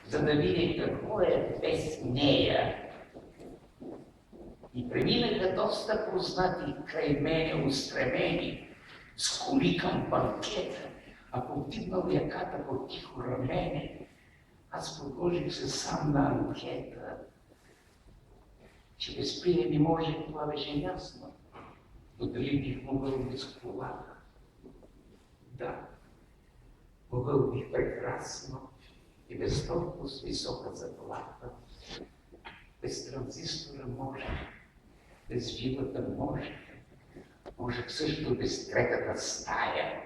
за да види какво е без нея. И преминаха доста познати край мене устремени, с коли към банкета, а повдигнал яката по тихо рамене, аз подложих се сам на анкета. Че без прия не може, това беше ясно, но дали бих могъл без колата? Да, могъл бих прекрасно и без толкова с висока заплата. Без транзистора може, без вилата може, можех също без третата стая.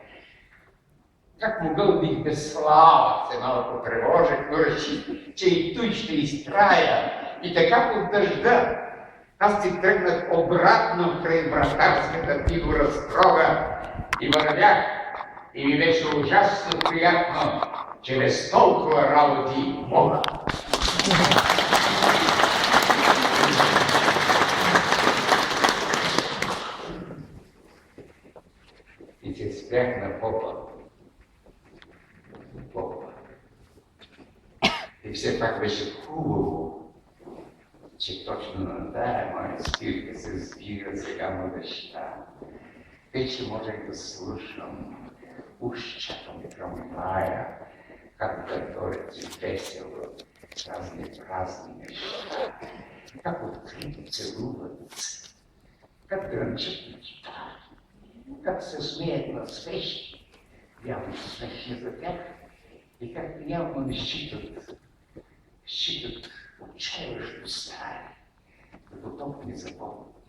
Как могъл бих без слава, се малко тревожех, но реших, че и той ще изтрая. И така под дъжда аз си тръгнах обратно край вратарската пиворазтрога и вървях. И ми беше ужасно приятно, че без толкова работи мога. И се спрях на попа. И все пак беше хубаво, че точно на тая моя спирка се сбира сега младежта. Вече можех да слушам, уж чакам трамвая, как гърдорец и весело, разни празни неща, как открито целуват, как дрънчат на китари, как се смеят на свещи, явно смешни за тях, и как явно не считат отчаяващо стари, като топли за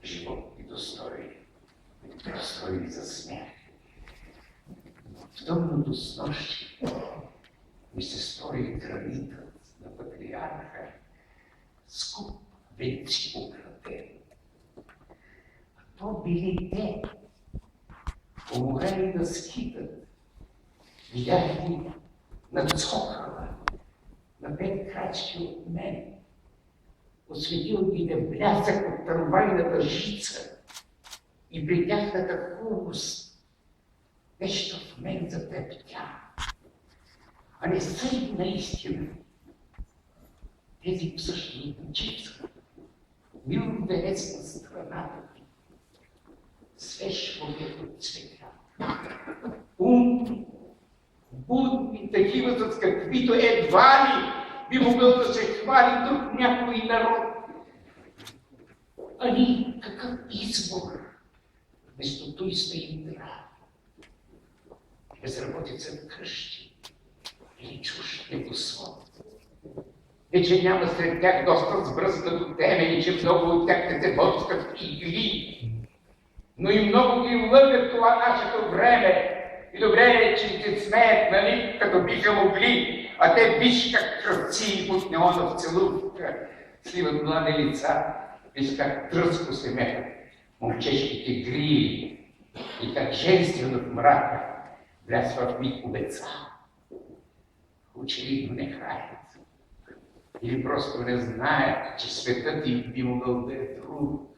живот и достойни за смях. В тъмното снощи ми се стори гранитът на патриарха, скуп венци украден. А то били те, уморени да скитат. Видях ги нацокала на 5 крачки от мен. Осветил ги да блясък от трамвайната жица и при тяхната хубост нещо в мен затъптя. А не са ли наистина тези всъщност дечица, мило белец на страната ти, свеж повет от цвета, умни, будни, такива, с каквито едва ли би могъл да се хвали друг някой народ. Али какъв избор, вместо той стои здрави. Безработица в къщи или чужд небосвод. Вече няма сред тях доста сбръснато темени, че много от тях не се борскат игри. Но и много ги лъгат това нашето време. И добре е, че се смеят, нали, като биха могли, а те виж как кръци под неонов целувка сливат млади лица, виж как тръско се мехат момчешките грили и как женствено в мрака блясва в миг обеца. Очевидно не хаят. Или просто не знаят, че светът им би могъл да е друг,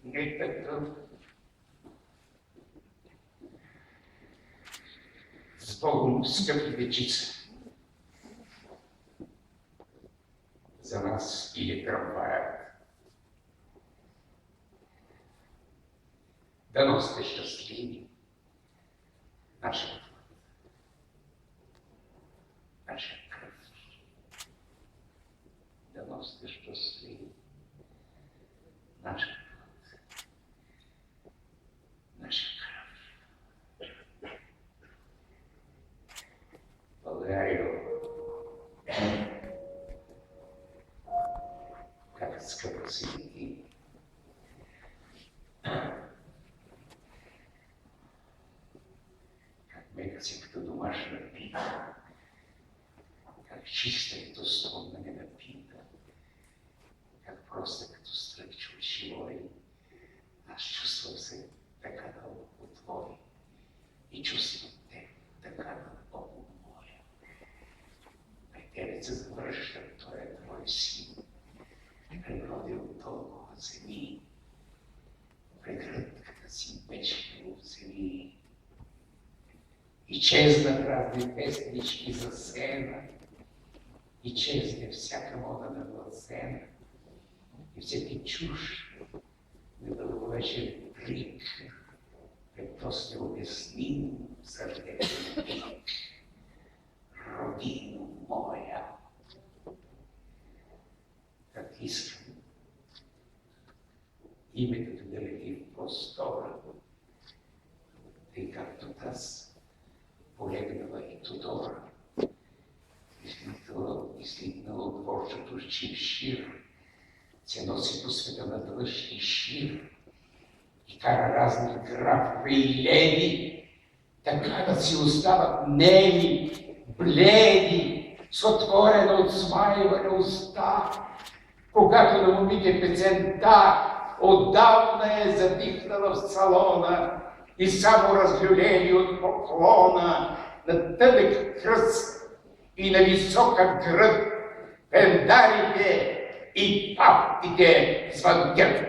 не такъв. С Богом, скъпи дечица, за нас иде трамваят. Дано сте щастливи, наша кръв. Дано сте щастливи, наша кръв. Българио, как скъпо си ти. Как мека си като домашна пита, как чиста и достойна не напита, как проста като стръкче от живой. Аз чувствам се така да отвори и чувствам те така да Богу моля. При тебе се завръща, той е твой син, преродил толкова земи, прегръдката си беше в земи. И чезнат разни песнички за сена, и чезне всяка мода нагласена, и всеки чуж недълговечен крик, пред необясним сърдечен пик. Родино моя, как искам името да лети в простора, тъй както таз полегнала и Тодора, излитнала от дворчето с чимшир, се носи по света на длъж и шир и кара разни графове и леди, така да си остават неми, бледи, с отворена от смайване уста, когато на момите песента отдавна е затихнала в салона и само разлюлени от поклона на тънък кръст и на висока гръд пендарите и паптите звънтят.